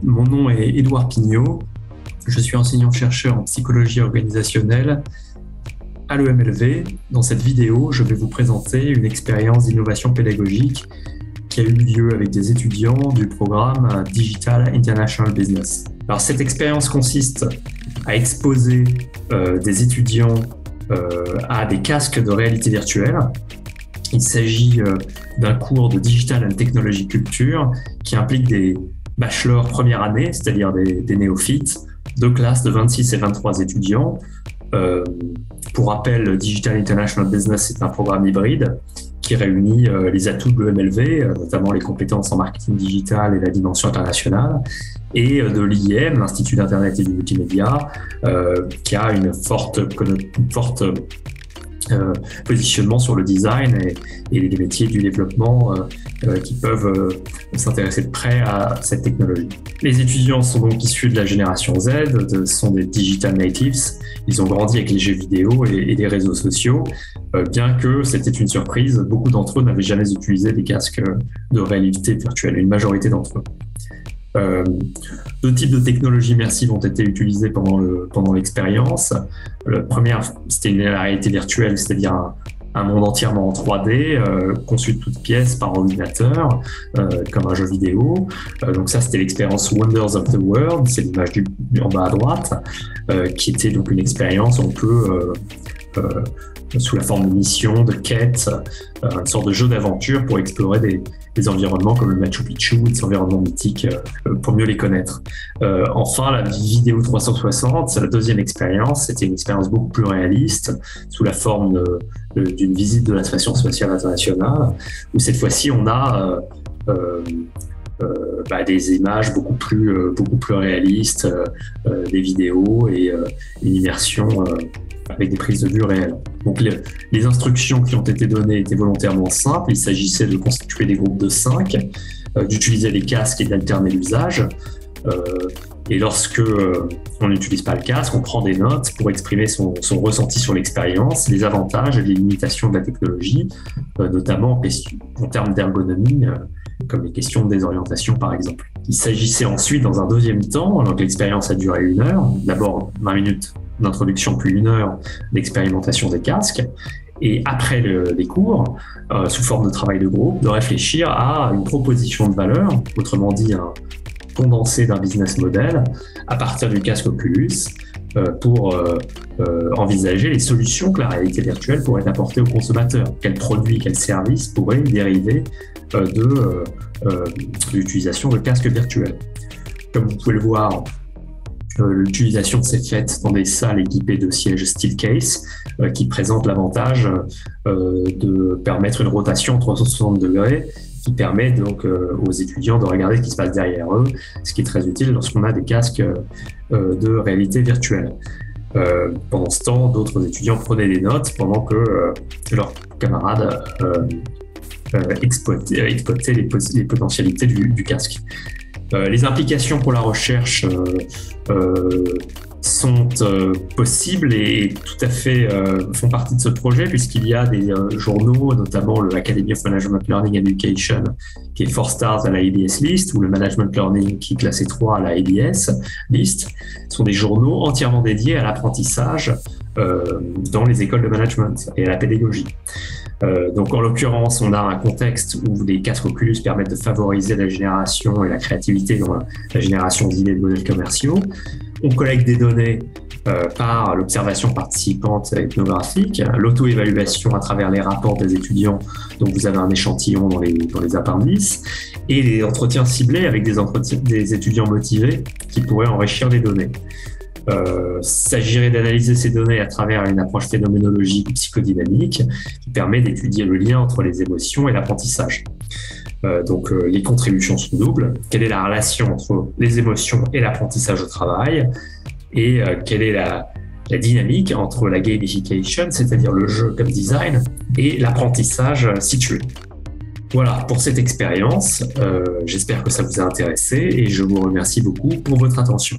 Mon nom est Édouard Pignot. Je suis enseignant-chercheur en psychologie organisationnelle à l'EMLV. Dans cette vidéo, je vais vous présenter une expérience d'innovation pédagogique qui a eu lieu avec des étudiants du programme Digital International Business. Alors, cette expérience consiste à exposer des étudiants à des casques de réalité virtuelle. Il s'agit d'un cours de Digital and Technology Culture qui implique des bachelors première année, c'est-à-dire des néophytes, deux classes de 26 et 23 étudiants. Pour rappel, Digital International Business est un programme hybride qui réunit les atouts de l'EMLV, notamment les compétences en marketing digital et la dimension internationale, et de l'IM, l'Institut d'Internet et du Multimédia, qui a une forte positionnement sur le design et les métiers du développement qui peuvent s'intéresser de près à cette technologie. Les étudiants sont donc issus de la génération Z, sont des digital natives. Ils ont grandi avec les jeux vidéo et les réseaux sociaux. Bien que c'était une surprise, beaucoup d'entre eux n'avaient jamais utilisé des casques de réalité virtuelle, une majorité d'entre eux. Deux types de technologies immersives ont été utilisées pendant l'expérience. La première, c'était la réalité virtuelle, c'est-à-dire un monde entièrement en 3D, conçu de toutes pièces par ordinateur, comme un jeu vidéo. Donc ça, c'était l'expérience Wonders of the World, c'est l'image en bas à droite, qui était donc une expérience où on peut sous la forme de mission, de quête, une sorte de jeu d'aventure pour explorer des environnements comme le Machu Picchu, des environnements mythiques pour mieux les connaître. Enfin, la vidéo 360, c'est la deuxième expérience. C'était une expérience beaucoup plus réaliste sous la forme d'une visite de la Station spatiale internationale, où cette fois-ci, on a des images beaucoup plus réalistes, des vidéos et une immersion avec des prises de vue réelles. Donc les instructions qui ont été données étaient volontairement simples. Il s'agissait de constituer des groupes de 5, d'utiliser les casques et d'alterner l'usage. Et lorsque on n'utilise pas le casque, on prend des notes pour exprimer son ressenti sur l'expérience, les avantages et les limitations de la technologie, notamment en termes d'ergonomie, comme les questions de désorientation par exemple. Il s'agissait ensuite, dans un deuxième temps, donc l'expérience a duré 1 heure, d'abord 20 minutes d'introduction puis 1 heure d'expérimentation des casques, et après les cours, sous forme de travail de groupe, de réfléchir à une proposition de valeur, autrement dit un condensé d'un business model à partir du casque Oculus pour envisager les solutions que la réalité virtuelle pourrait apporter aux consommateurs. Quels produits, quels services pourraient dériver de l'utilisation de casques virtuels. Comme vous pouvez le voir, l'utilisation s'est faite dans des salles équipées de sièges Steelcase qui présentent l'avantage de permettre une rotation en 360 degrés qui permet donc aux étudiants de regarder ce qui se passe derrière eux, ce qui est très utile lorsqu'on a des casques de réalité virtuelle. Pendant ce temps, d'autres étudiants prenaient des notes pendant que leurs camarades exploitaient les potentialités du casque. Les implications pour la recherche sont possibles et tout à fait font partie de ce projet puisqu'il y a des journaux, notamment le Academy of Management Learning and Education qui est 4 stars à la ABS List ou le Management Learning qui est classé 3 à la ABS List. Ce sont des journaux entièrement dédiés à l'apprentissage dans les écoles de management et à la pédagogie. Donc en l'occurrence, on a un contexte où les casques Oculus permettent de favoriser la génération et la créativité dans la génération d'idées de modèles commerciaux. On collecte des données par l'observation participante ethnographique, l'auto-évaluation à travers les rapports des étudiants, donc vous avez un échantillon dans les appendices, et les entretiens ciblés avec des étudiants motivés qui pourraient enrichir les données. S'agirait d'analyser ces données à travers une approche phénoménologique ou psychodynamique qui permet d'étudier le lien entre les émotions et l'apprentissage. Donc les contributions sont doubles. Quelle est la relation entre les émotions et l'apprentissage au travail? Et quelle est la dynamique entre la gamification, c'est-à-dire le jeu comme design, et l'apprentissage situé? Voilà pour cette expérience. J'espère que ça vous a intéressé et je vous remercie beaucoup pour votre attention.